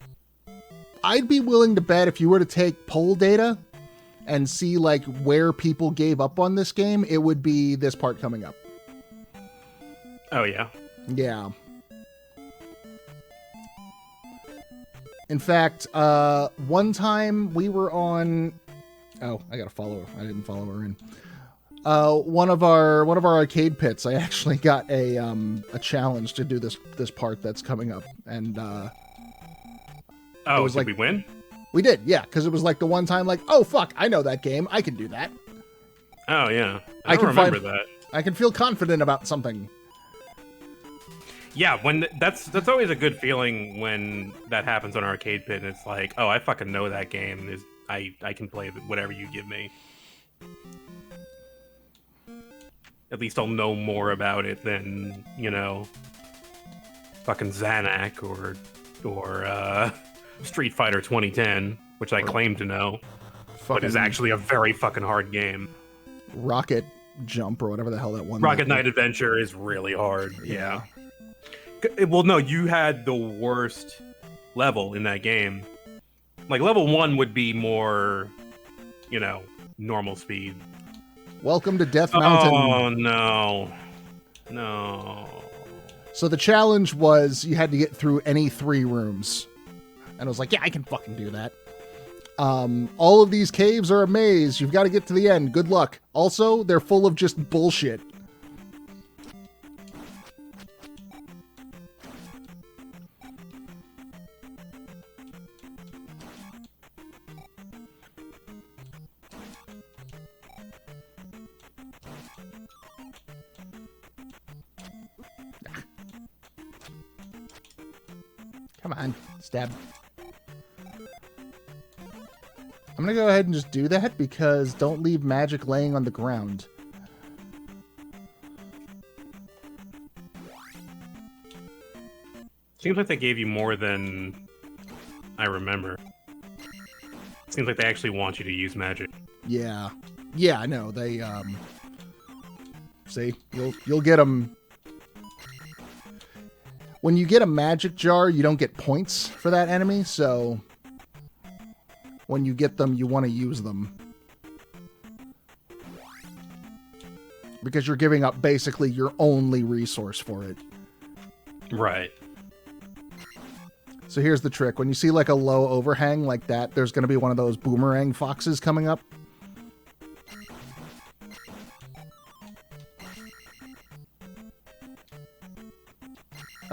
A: I'd be willing to bet if you were to take poll data and see like where people gave up on this game, it would be this part coming up.
B: Oh, yeah.
A: Yeah. In fact, one time we were on... Oh, I gotta follow her. I didn't follow her in. One of our arcade pits, I actually got a challenge to do this part that's coming up, and
B: oh, did we win?
A: We did, yeah, because it was like the one time, like, oh fuck, I know that game, I can do that.
B: Oh yeah, I don't remember that.
A: I can feel confident about something.
B: Yeah, when that's always a good feeling when that happens on Arcade Pit, and it's like, oh, I fucking know that game. I can play whatever you give me. At least I'll know more about it than, you know, fucking Xanac or Street Fighter 2010, which I claim to know. but is actually a very fucking hard game.
A: Rocket Jump or whatever the hell that one.
B: Rocket Knight Adventure is really hard. Yeah. Well, no, you had the worst level in that game. Like, level 1 would be more, you know, normal speed.
A: Welcome to Death Mountain.
B: Oh, no. No.
A: So the challenge was you had to get through any 3 rooms. And I was like, yeah, I can fucking do that. All of these caves are a maze. You've got to get to the end. Good luck. Also, they're full of just bullshit. Come on, stab. I'm gonna go ahead and just do that because don't leave magic laying on the ground.
B: Seems like they gave you more than I remember. Seems like they actually want you to use magic.
A: Yeah. Yeah, I know. They, see, you'll get them. When you get a magic jar, you don't get points for that enemy, so when you get them, you want to use them. Because you're giving up basically your only resource for it.
B: Right.
A: So here's the trick. When you see like a low overhang like that, there's going to be one of those boomerang foxes coming up.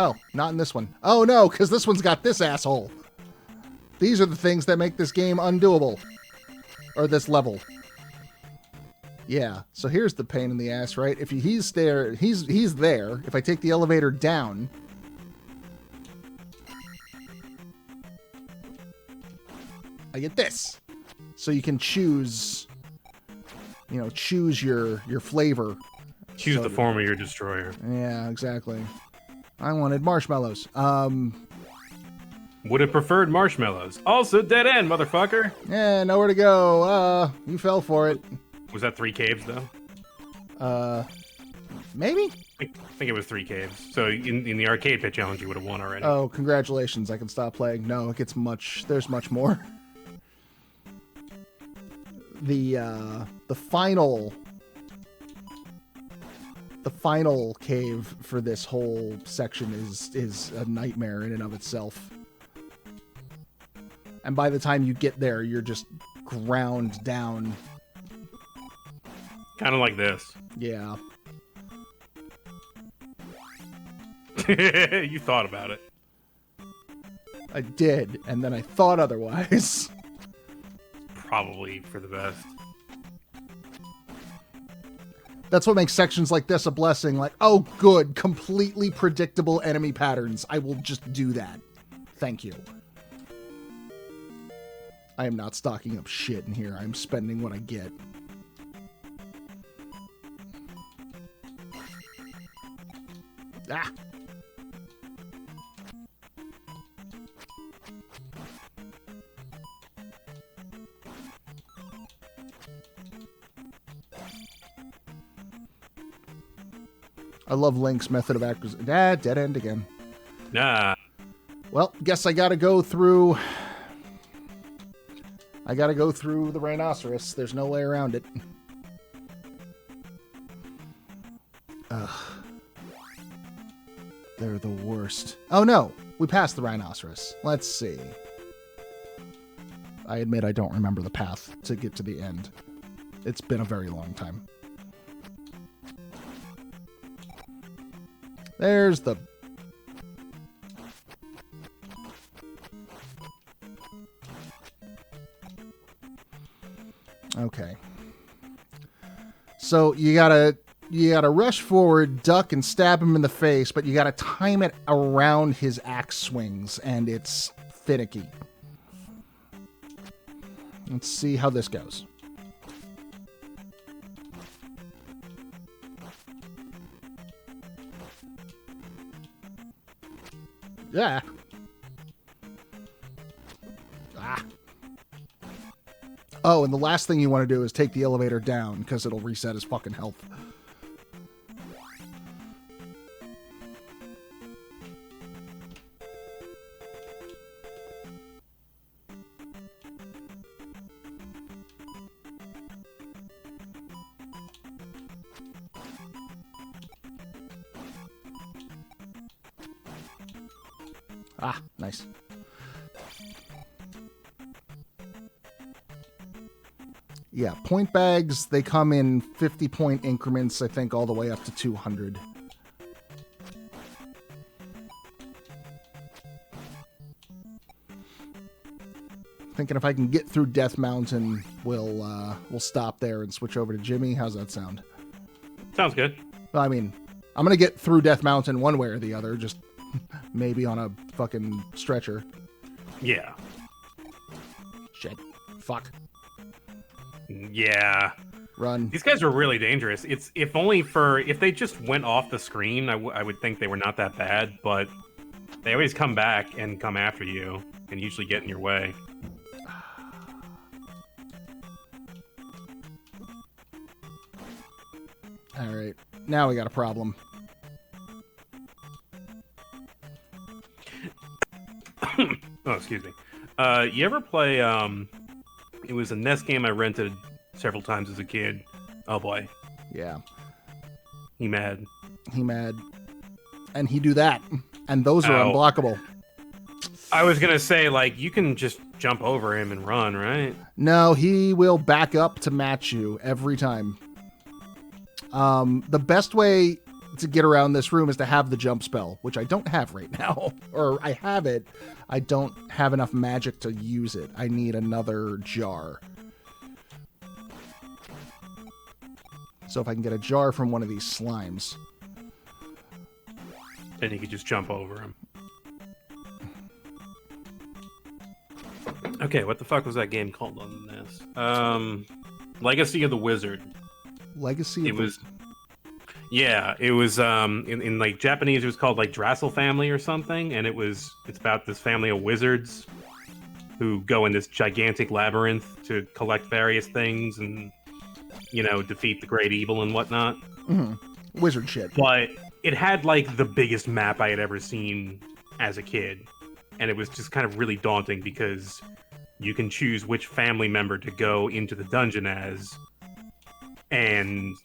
A: Oh, not in this one. Oh no, because this one's got this asshole. These are the things that make this game undoable. Or this level. Yeah, so here's the pain in the ass, right? If he's there, he's there. If I take the elevator down, I get this. So you can choose, you know, choose your flavor.
B: Choose the form of your destroyer.
A: Yeah, exactly. I wanted marshmallows.
B: Would have preferred marshmallows. Also dead end, motherfucker.
A: Yeah, nowhere to go. You fell for it.
B: Was that 3 caves, though?
A: Maybe?
B: I think it was 3 caves. So in the arcade pit challenge, you would have won already.
A: Oh, congratulations. I can stop playing. No, it gets much... There's much more. The final... The final cave for this whole section is a nightmare in and of itself. And by the time you get there, you're just ground down.
B: Kind of like this.
A: Yeah.
B: You thought about it.
A: I did, and then I thought otherwise.
B: Probably for the best.
A: That's what makes sections like this a blessing. Like, oh, good, completely predictable enemy patterns. I will just do that. Thank you. I am not stocking up shit in here. I'm spending what I get. Ah! I love Link's method of acquisition. Ah, dead end again.
B: Nah.
A: Well, guess I gotta go through... I gotta go through the rhinoceros. There's no way around it. Ugh. They're the worst. Oh no! We passed the rhinoceros. Let's see. I admit I don't remember the path to get to the end. It's been a very long time. There's the... Okay. So you gotta rush forward, duck, and stab him in the face, but you gotta time it around his axe swings, and it's finicky. Let's see how this goes. Yeah. Ah. Oh, and the last thing you want to do is take the elevator down, because it'll reset his fucking health. Ah, nice. Yeah, point bags, they come in 50-point increments, I think, all the way up to 200. Thinking if I can get through Death Mountain, we'll stop there and switch over to Jimmy. How's that sound?
B: Sounds good.
A: I mean, I'm going to get through Death Mountain one way or the other, just maybe on a fucking stretcher.
B: Yeah.
A: Shit. Fuck.
B: Yeah.
A: Run.
B: These guys are really dangerous. It's if they just went off the screen, I would think they were not that bad, but they always come back and come after you and usually get in your way.
A: All right. Now we got a problem.
B: Oh, excuse me. You ever play, it was a NES game I rented several times as a kid. Oh boy.
A: Yeah.
B: He mad.
A: And he do that. And those are unblockable.
B: I was gonna say, like, you can just jump over him and run, right?
A: No, he will back up to match you every time. The best way to get around this room is to have the jump spell, which I don't have right now. Or I have it. I don't have enough magic to use it. I need another jar. So if I can get a jar from one of these slimes.
B: Then you could just jump over him. Okay, what the fuck was that game called on this? Legacy of the Wizard.
A: Legacy of the...
B: Yeah, it was in like Japanese it was called like Drassel Family or something, and it's about this family of wizards who go in this gigantic labyrinth to collect various things and, you know, defeat the great evil and whatnot.
A: Mm-hmm. Wizard shit.
B: But it had like the biggest map I had ever seen as a kid, and it was just kind of really daunting because you can choose which family member to go into the dungeon as, and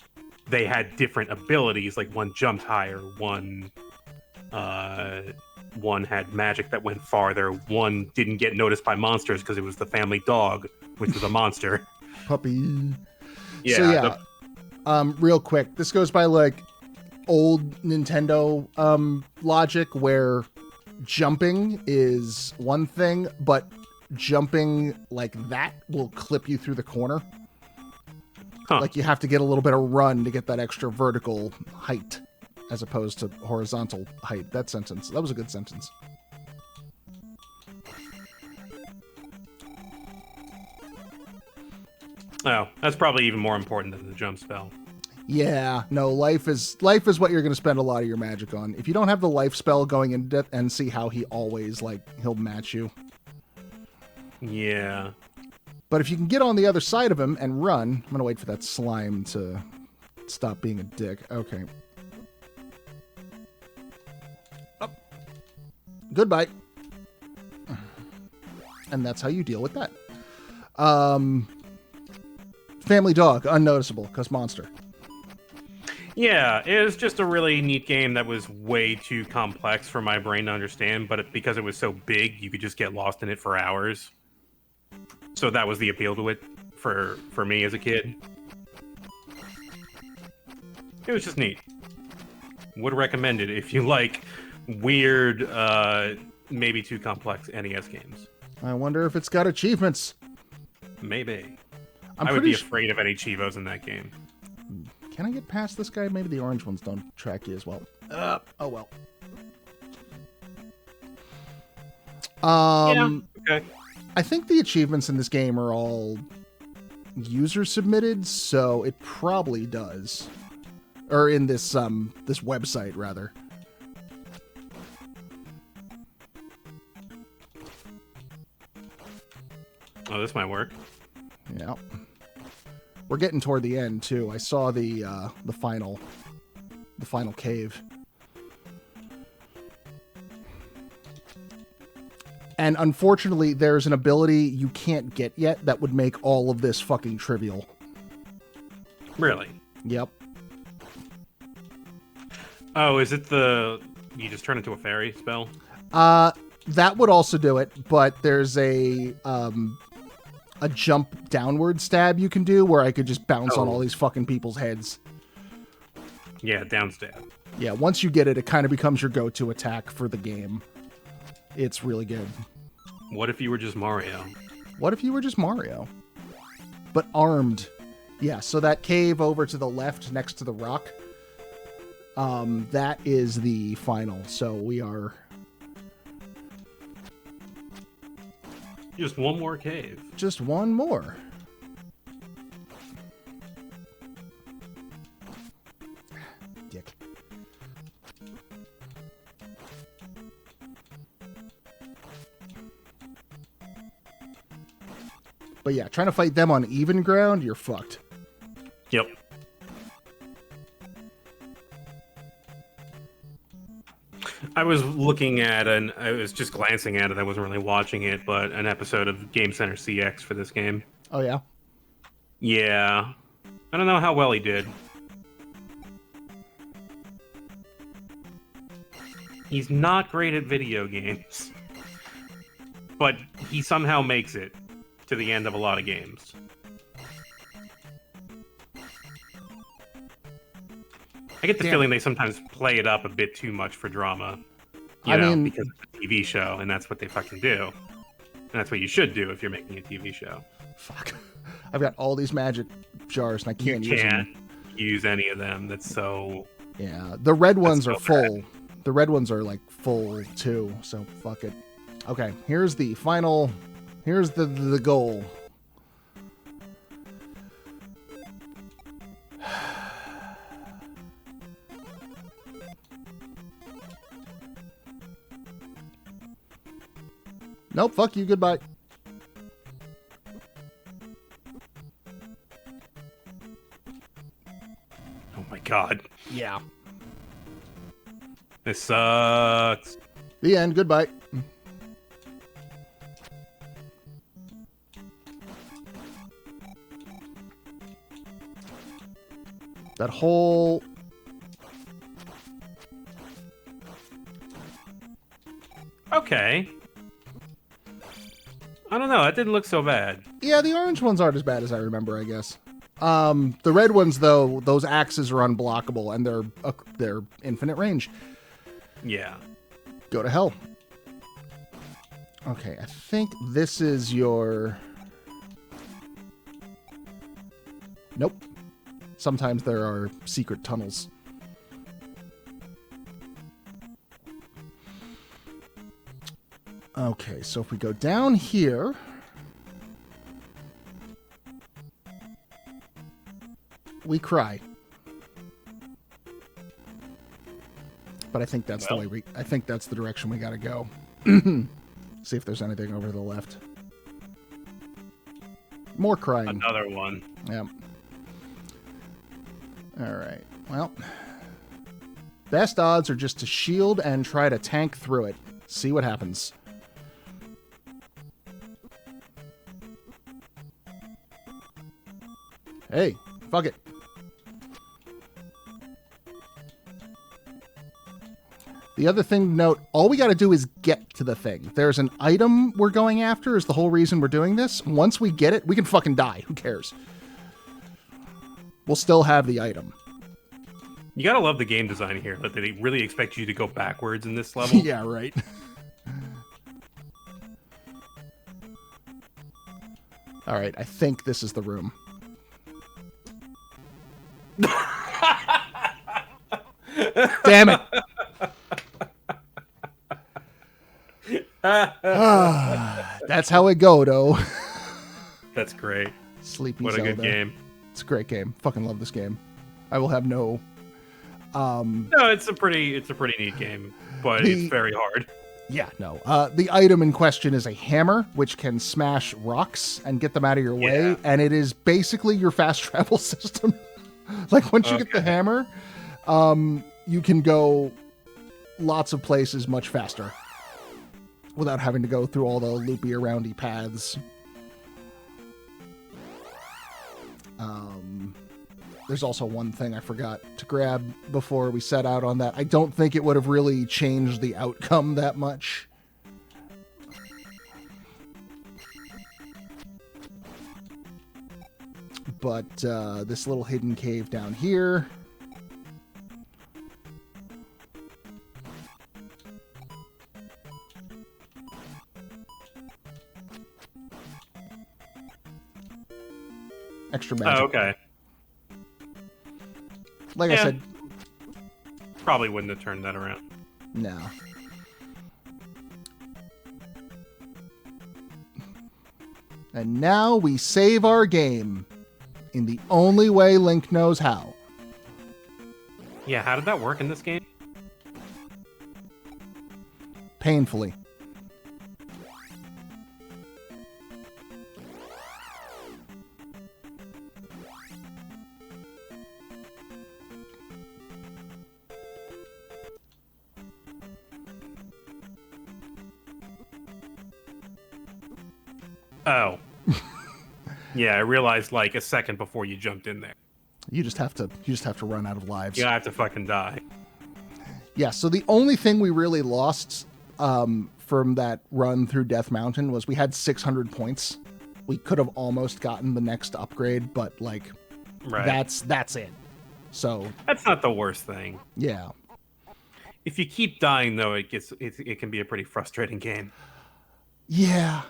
B: they had different abilities. Like one jumped higher, one had magic that went farther, one didn't get noticed by monsters because it was the family dog, which was a monster.
A: Puppy.
B: Yeah.
A: So yeah, real quick, this goes by like old Nintendo logic where jumping is one thing, but jumping like that will clip you through the corner.
B: Huh.
A: Like you have to get a little bit of run to get that extra vertical height as opposed to horizontal height. That was a good sentence.
B: Oh, that's probably even more important than the jump spell.
A: Yeah, no, life is what you're going to spend a lot of your magic on. If you don't have the life spell going in depth, and see how he always, like, he'll match you.
B: Yeah.
A: But if you can get on the other side of him and run, I'm going to wait for that slime to stop being a dick. Okay. Up. Goodbye. And that's how you deal with that. Family dog, unnoticeable, because monster.
B: Yeah, it was just a really neat game that was way too complex for my brain to understand, but because it was so big, you could just get lost in it for hours. So that was the appeal to it for me as a kid. It was just neat. Would recommend it if you like weird, maybe too complex NES games.
A: I wonder if it's got achievements.
B: Maybe. I would be afraid of any Cheevos in that game.
A: Can I get past this guy? Maybe the orange ones don't track you as well. Oh well.
B: Yeah, okay.
A: I think the achievements in this game are all user submitted, so it probably does. Or in this this website rather.
B: Oh, this might work.
A: Yeah. We're getting toward the end too. I saw the final cave. And unfortunately, there's an ability you can't get yet that would make all of this fucking trivial.
B: Really?
A: Yep.
B: Oh, is it you just turn into a fairy spell?
A: That would also do it, but there's a jump downward stab you can do where I could just bounce on all these fucking people's heads.
B: Yeah, down stab.
A: Yeah, once you get it, it kind of becomes your go-to attack for the game. It's really good.
B: What if you were just Mario?
A: What if you were just Mario? But armed. Yeah, so that cave over to the left next to the rock, that is the final. So we are...
B: Just one more cave.
A: Just one more. Dick. But yeah, trying to fight them on even ground, you're fucked.
B: Yep. I was looking at I was just glancing at it. I wasn't really watching it, but an episode of Game Center CX for this game.
A: Oh, yeah?
B: Yeah. I don't know how well he did. He's not great at video games. But he somehow makes it to the end of a lot of games. I get the feeling they sometimes play it up a bit too much for drama. You know, because it's a TV show, and that's what they fucking do. And that's what you should do if you're making a TV show.
A: Fuck. I've got all these magic jars, and I can't use them.
B: You can't use any of them. That's so...
A: Yeah, the red ones are full. The red ones are, like, full, too, so fuck it. Okay, here's the final... Here's the goal. Nope, fuck you, goodbye.
B: Oh my god.
A: Yeah.
B: This sucks.
A: The end, goodbye. That whole...
B: Okay. I don't know, that didn't look so bad.
A: Yeah, the orange ones aren't as bad as I remember, I guess. The red ones, though, those axes are unblockable, and they're infinite range.
B: Yeah.
A: Go to hell. Okay, I think this is your... Nope. Sometimes there are secret tunnels. Okay, so if we go down here... we cry. But I think that's the way I think that's the direction we gotta go. See if there's anything over to the left. More crying.
B: Another one.
A: Yep. Alright, well. Best odds are just to shield and try to tank through it. See what happens. Hey, fuck it. The other thing to note, all we got to do is get to the thing. There's an item we're going after is the whole reason we're doing this. Once we get it, we can fucking die. Who cares? We'll still have the item.
B: You gotta love the game design here, that they really expect you to go backwards in this level.
A: Yeah, right. All right, I think this is the room. Damn it. That's how it go, though.
B: That's great.
A: Sleepy
B: What
A: Zelda.
B: a good game.
A: It's a great game. Fucking love this game. I will have no...
B: No, it's a pretty neat game, but it's very hard.
A: Yeah, no. The item in question is a hammer, which can smash rocks and get them out of your way,
B: Yeah.
A: and it is basically your fast travel system. Like, once you get the hammer, you can go lots of places much faster without having to go through all the loopy aroundy paths. There's also one thing I forgot to grab before we set out on that. I don't think it would have really changed the outcome that much. But this little hidden cave down here. Extra magic.
B: Oh, okay.
A: Like I said,
B: probably wouldn't have turned that around.
A: no. And now we save our game in the only way Link knows how.
B: Yeah, how did that work in this game?
A: Painfully.
B: Oh. Yeah, I realized like a second before you jumped in there.
A: You just have to run out of lives.
B: You have to fucking die.
A: Yeah, so the only thing we really lost from that run through Death Mountain was we had 600 points. We could have almost gotten the next upgrade, but like that's it. So
B: that's not the worst thing.
A: Yeah.
B: If you keep dying though, it can be a pretty frustrating game.
A: Yeah.